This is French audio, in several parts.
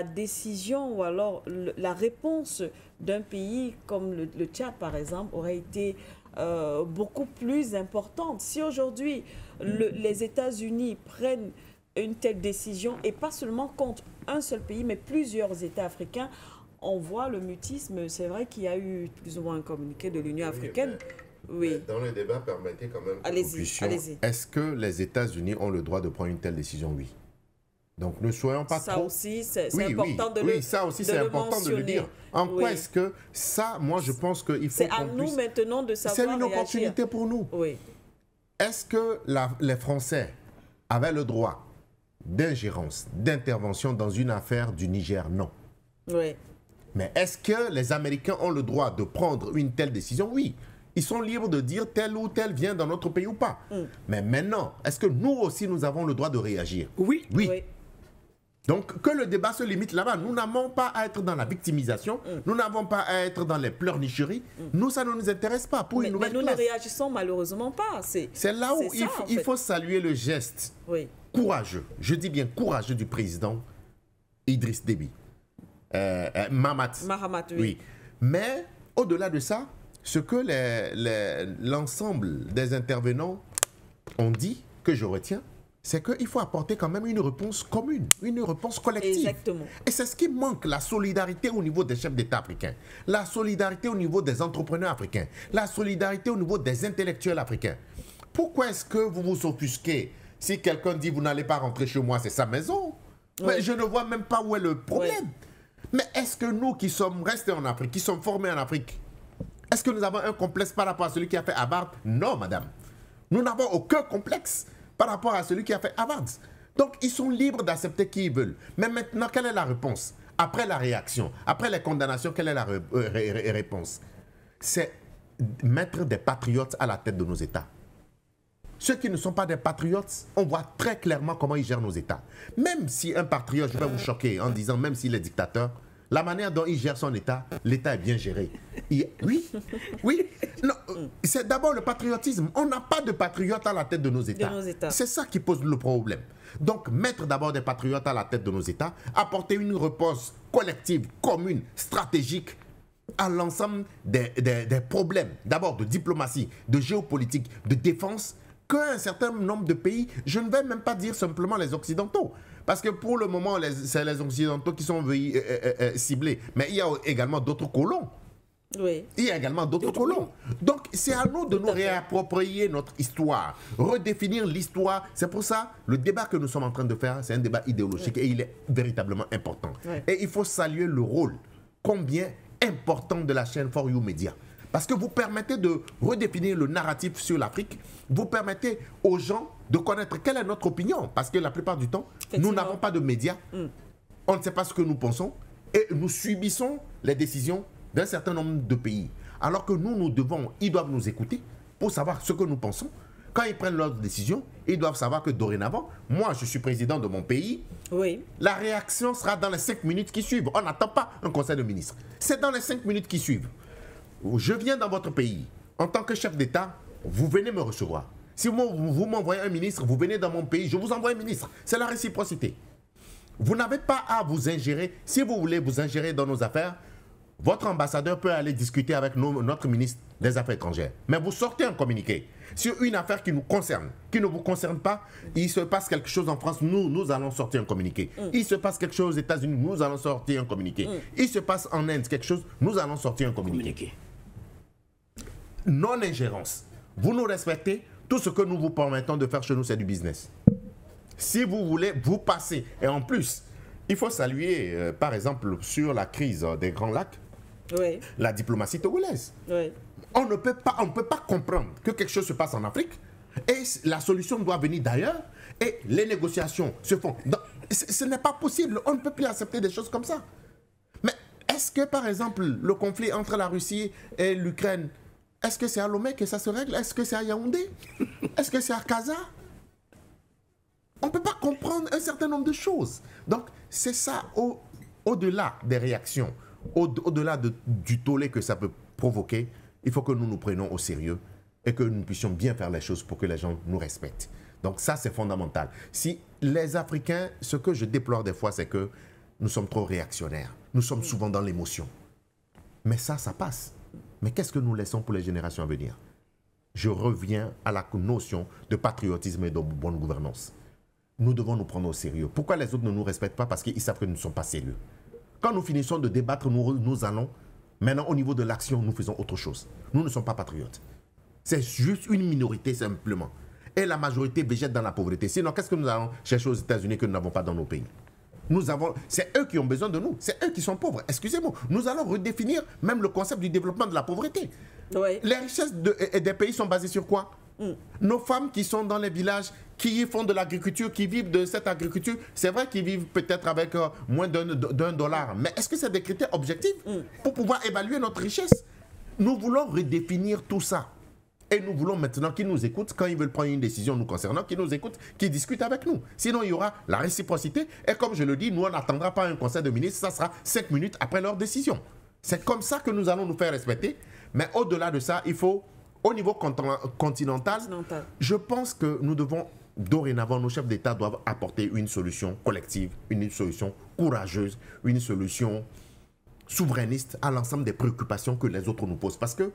décision ou alors la réponse d'un pays comme le Tchad, par exemple, aurait été beaucoup plus importante. Si aujourd'hui, les États-Unis prennent une telle décision, et pas seulement contre un seul pays, mais plusieurs États africains, on voit le mutisme. C'est vrai qu'il y a eu plus ou moins un communiqué de l'Union africaine. Oui. Dans le débat, permettez quand même que nous puissions... Allez-y. Est-ce que les États-Unis ont le droit de prendre une telle décision? Oui. Donc ne soyons pas ça trop... Aussi, c'est important de le Oui, ça aussi, c'est important de le dire. En quoi est-ce que ça, moi, je pense qu'il faut... C'est à nous maintenant de savoir C'est une opportunité pour nous. Oui. Est-ce que les Français avaient le droit d'ingérence, d'intervention dans une affaire du Niger? Non. Oui. Mais est-ce que les Américains ont le droit de prendre une telle décision? Oui. Ils sont libres de dire tel ou tel vient dans notre pays ou pas. Mais maintenant, est-ce que nous aussi, nous avons le droit de réagir? Oui. Oui. Donc, que le débat se limite là-bas. Nous n'avons pas à être dans la victimisation. Nous n'avons pas à être dans les pleurnicheries. Nous, ça ne nous intéresse pas pour une nouvelle mais nous place. ne réagissons malheureusement pas. C'est là où il faut saluer le geste courageux, je dis bien courageux, du président Idriss Déby. Mahamat, oui. Mais, au-delà de ça, ce que l'ensemble des intervenants ont dit, que je retiens, c'est qu'il faut apporter quand même une réponse commune, une réponse collective. Exactement. Et c'est ce qui manque, la solidarité au niveau des chefs d'État africains, la solidarité au niveau des entrepreneurs africains, la solidarité au niveau des intellectuels africains. Pourquoi est-ce que vous vous offusquez si quelqu'un dit « vous n'allez pas rentrer chez moi, c'est sa maison ». Mais je ne vois même pas où est le problème. Mais est-ce que nous qui sommes restés en Afrique, qui sommes formés en Afrique, est-ce que nous avons un complexe par rapport à celui qui a fait Harvard? Non, madame. Nous n'avons aucun complexe par rapport à celui qui a fait Harvard. Donc, ils sont libres d'accepter qui ils veulent. Mais maintenant, quelle est la réponse? Après la réaction, après les condamnations, quelle est la réponse? C'est mettre des patriotes à la tête de nos États. Ceux qui ne sont pas des patriotes, on voit très clairement comment ils gèrent nos États. Même si un patriote, je vais vous choquer en disant, même s'il est dictateur, la manière dont il gère son État, l'État est bien géré. Oui. C'est d'abord le patriotisme. On n'a pas de patriotes à la tête de nos États. C'est ça qui pose le problème. Donc, mettre d'abord des patriotes à la tête de nos États, apporter une réponse collective, commune, stratégique à l'ensemble des problèmes, d'abord de diplomatie, de géopolitique, de défense, qu'un certain nombre de pays, je ne vais même pas dire simplement les Occidentaux, parce que pour le moment, c'est les Occidentaux qui sont ciblés, mais il y a également d'autres colons. Oui. Il y a également d'autres colons. Donc, c'est à nous de nous réapproprier notre histoire, redéfinir l'histoire. C'est pour ça, le débat que nous sommes en train de faire, c'est un débat idéologique et il est véritablement important. Et il faut saluer le rôle combien important de la chaîne For You Media. Parce que vous permettez de redéfinir le narratif sur l'Afrique. Vous permettez aux gens de connaître quelle est notre opinion. Parce que la plupart du temps, nous n'avons pas de médias. On ne sait pas ce que nous pensons. Et nous subissons les décisions d'un certain nombre de pays. Alors que nous devons, ils doivent nous écouter pour savoir ce que nous pensons. Quand ils prennent leurs décisions, ils doivent savoir que dorénavant, moi je suis président de mon pays, la réaction sera dans les 5 minutes qui suivent. On n'attend pas un conseil de ministres. C'est dans les 5 minutes qui suivent. Je viens dans votre pays, en tant que chef d'État, vous venez me recevoir. Si vous m'envoyez un ministre, vous venez dans mon pays, je vous envoie un ministre. C'est la réciprocité. Vous n'avez pas à vous ingérer. Si vous voulez vous ingérer dans nos affaires, votre ambassadeur peut aller discuter avec notre ministre des Affaires étrangères. Mais vous sortez un communiqué sur une affaire qui nous concerne, qui ne vous concerne pas. Il se passe quelque chose en France, nous allons sortir un communiqué. Il se passe quelque chose aux États-Unis, nous allons sortir un communiqué. Il se passe en Inde quelque chose, nous allons sortir un communiqué. Non-ingérence. Vous nous respectez, tout ce que nous vous permettons de faire chez nous, c'est du business. Si vous voulez, vous passez. Et en plus, il faut saluer, par exemple, sur la crise des Grands Lacs, la diplomatie togolaise. On ne peut pas comprendre que quelque chose se passe en Afrique et la solution doit venir d'ailleurs et les négociations se font. Ce n'est pas possible. On ne peut plus accepter des choses comme ça. Mais est-ce que, par exemple, le conflit entre la Russie et l'Ukraine, est-ce que c'est à Lomé que ça se règle? Est-ce que c'est à Yaoundé? Est-ce que c'est à Casa? On ne peut pas comprendre un certain nombre de choses. Donc, c'est ça, au-delà des réactions, au-delà du tollé que ça peut provoquer, il faut que nous nous prenions au sérieux et que nous puissions bien faire les choses pour que les gens nous respectent. Donc ça, c'est fondamental. Si les Africains, ce que je déplore des fois, c'est que nous sommes trop réactionnaires. Nous sommes souvent dans l'émotion. Mais ça passe. Mais qu'est-ce que nous laissons pour les générations à venir? Je reviens à la notion de patriotisme et de bonne gouvernance. Nous devons nous prendre au sérieux. Pourquoi les autres ne nous respectent pas? Parce qu'ils savent que nous ne sommes pas sérieux. Quand nous finissons de débattre, nous allons. Maintenant, au niveau de l'action, nous faisons autre chose. Nous ne sommes pas patriotes. C'est juste une minorité simplement. Et la majorité végète dans la pauvreté. Sinon, qu'est-ce que nous allons chercher aux États-Unis que nous n'avons pas dans nos pays? C'est eux qui ont besoin de nous. C'est eux qui sont pauvres. Excusez-moi. Nous allons redéfinir même le concept du développement de la pauvreté. Oui. Les richesses des pays sont basées sur quoi? Nos femmes qui sont dans les villages, qui font de l'agriculture, qui vivent de cette agriculture, c'est vrai qu'ils vivent peut-être avec moins d'un dollar. Mais est-ce que c'est des critères objectifs pour pouvoir évaluer notre richesse? Nous voulons redéfinir tout ça. Et nous voulons maintenant qu'ils nous écoutent quand ils veulent prendre une décision nous concernant, qu'ils nous écoutent, qu'ils discutent avec nous. Sinon, il y aura la réciprocité. Et comme je le dis, nous, on n'attendra pas un conseil de ministres, ça sera 5 minutes après leur décision. C'est comme ça que nous allons nous faire respecter. Mais au-delà de ça, il faut, au niveau continental, je pense que nous devons, dorénavant, nos chefs d'État doivent apporter une solution collective, une solution courageuse, une solution souverainiste à l'ensemble des préoccupations que les autres nous posent. Parce que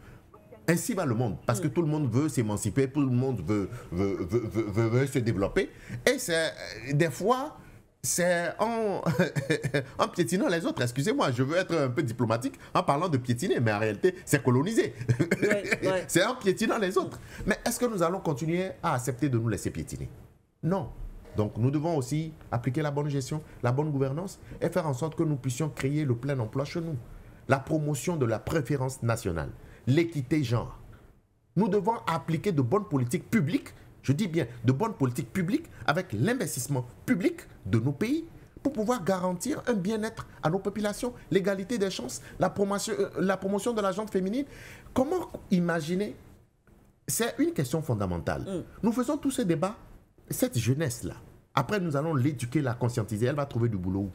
ainsi va le monde, parce que tout le monde veut s'émanciper, tout le monde veut se développer. Et c'est des fois, c'est en piétinant les autres. Excusez-moi, je veux être un peu diplomatique en parlant de piétiner, mais en réalité, c'est coloniser. Ouais. C'est en piétinant les autres. Mais est-ce que nous allons continuer à accepter de nous laisser piétiner? Non. Donc nous devons aussi appliquer la bonne gestion, la bonne gouvernance et faire en sorte que nous puissions créer le plein emploi chez nous. La promotion de la préférence nationale. L'équité genre. Nous devons appliquer de bonnes politiques publiques, je dis bien de bonnes politiques publiques avec l'investissement public de nos pays pour pouvoir garantir un bien-être à nos populations, l'égalité des chances, la promotion de la gente féminine. Comment imaginer? C'est une question fondamentale. Nous faisons tous ces débats, cette jeunesse-là, après nous allons l'éduquer, la conscientiser, elle va trouver du boulot.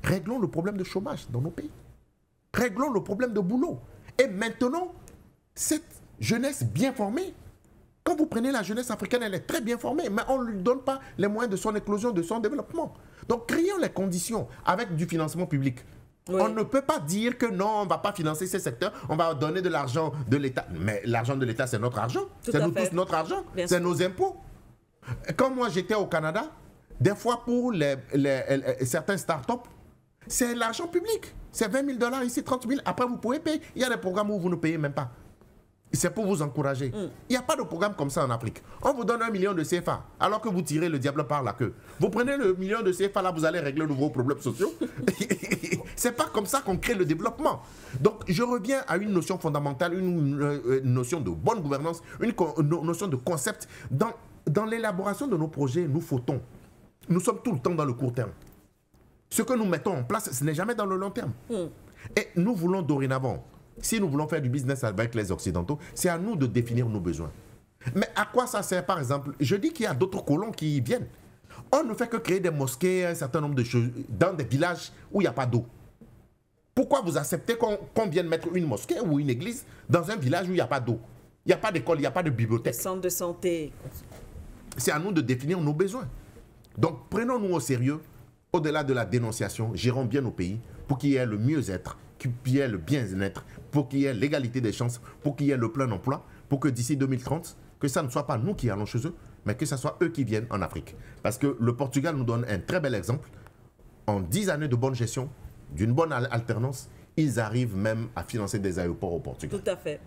Réglons le problème de chômage dans nos pays. Réglons le problème de boulot. Et maintenant, cette jeunesse bien formée, quand vous prenez la jeunesse africaine, elle est très bien formée, mais on ne lui donne pas les moyens de son éclosion, de son développement. Donc, créons les conditions avec du financement public. Oui. On ne peut pas dire que non, on ne va pas financer ces secteurs, on va donner de l'argent de l'État. Mais l'argent de l'État, c'est notre argent. C'est nous tous notre argent. C'est nos impôts. Quand moi, j'étais au Canada, des fois pour certains startups, c'est l'argent public. C'est 20 000 $ ici, 30 000. Après, vous pouvez payer. Il y a des programmes où vous ne payez même pas. C'est pour vous encourager. Il n'y a pas de programme comme ça en Afrique. On vous donne 1 million de CFA, alors que vous tirez le diable par la queue. Vous prenez le million de CFA, là, vous allez régler de vos problèmes sociaux. C'est pas comme ça qu'on crée le développement. Donc, je reviens à une notion fondamentale, une notion de bonne gouvernance, une notion de concept. Dans l'élaboration de nos projets, nous fautons. Nous sommes tout le temps dans le court terme. Ce que nous mettons en place, ce n'est jamais dans le long terme. Et nous voulons dorénavant, si nous voulons faire du business avec les Occidentaux, c'est à nous de définir nos besoins. Mais à quoi ça sert, par exemple? Je dis qu'il y a d'autres colons qui y viennent. On ne fait que créer des mosquées, un certain nombre de choses, dans des villages où il n'y a pas d'eau. Pourquoi vous acceptez qu'on vienne mettre une mosquée ou une église dans un village où il n'y a pas d'eau? Il n'y a pas d'école, il n'y a pas de bibliothèque. Centre de santé. C'est à nous de définir nos besoins. Donc, prenons-nous au sérieux. Au-delà de la dénonciation, gérons bien nos pays pour qu'il y ait le mieux-être, qu'il y ait le bien-être, pour qu'il y ait l'égalité des chances, pour qu'il y ait le plein emploi, pour que d'ici 2030, que ça ne soit pas nous qui allons chez eux, mais que ce soit eux qui viennent en Afrique. Parce que le Portugal nous donne un très bel exemple. En 10 années de bonne gestion, d'une bonne alternance, ils arrivent même à financer des aéroports au Portugal. Tout à fait.